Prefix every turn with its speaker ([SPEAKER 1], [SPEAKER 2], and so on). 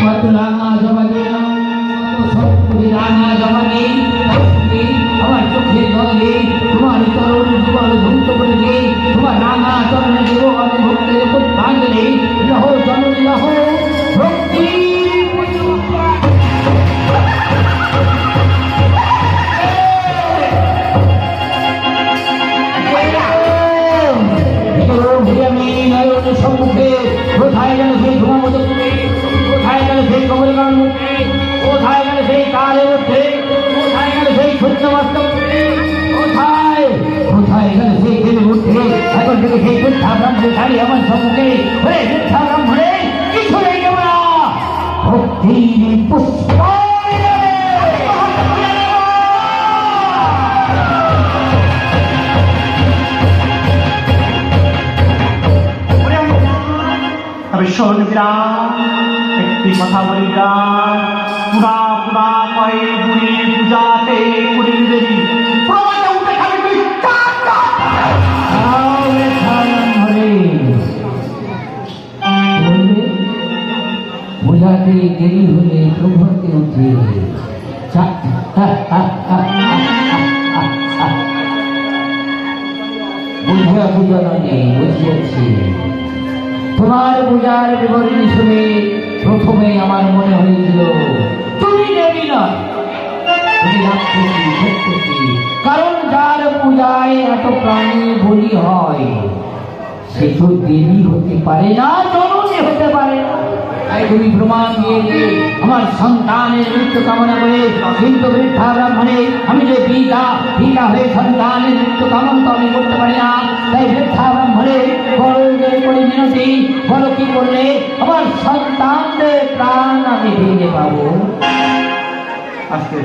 [SPEAKER 1] রাঙা জবানে রাঙা জবানে আমার চোখে জলে তোমার চরণ জীবন ধুন্ত করে তোমার রাঙা চরণে দেব আমি ভক্তের পুষ্পাঞ্জলি লহ জননী লহ ভক্তি সম্মুখে কোথায় গেল সেই ধুমামত তুমি কোথায় গেল সেই কমলগণ মুখে কোথায় গেল সেই কালের মধ্যে কোথায় গেল সেই সূর্যবাস্তব কোথায় কোথায় গেল সেই দিনের মধ্যে এখন থেকে সেই মিথ্যা ব্রাহ্মণে দাঁড়িয়ে আমার সম্মুখে ওরে মিথ্যা ব্রাহ্মণে কিছু নেই না ভক্তির পুষ্প
[SPEAKER 2] একটি কথা বলি পুরা পুরা কয়ে বুড়ি পূজাতে বুড়ির দেবী উঠে খাবে
[SPEAKER 1] পূজাতে দেরি হলে প্রভাতে উঠে বুঝা বুঝানো নেই বুঝিয়েছি তোমার পূজার বিবরণী শুনে প্রথমে আমার মনে হয়েছিল তুমি দেবী নয় তুমি রাক্ষসী সত্যসী কারণ যার পূজায় এত প্রাণী বলি হয় সে তো দেবী হতে পারে না জননী হতে পারে না তাই তুমি প্রমাণ দিয়ে আমার সন্তানের মৃত্যু কামনা করে কিন্তু বৃদ্ধা ব্রাহ্মণে আমি যে পিতা পিতা হয়ে সন্তানের মৃত্যু কামনা তো আমি করতে পারি না তাই বৃদ্ধা ব্রাহ্মণে বড় করে মিনতি বড় কি করলে আমার সন্তানদের প্রাণ আমি ফিরে পাবো
[SPEAKER 2] আজকে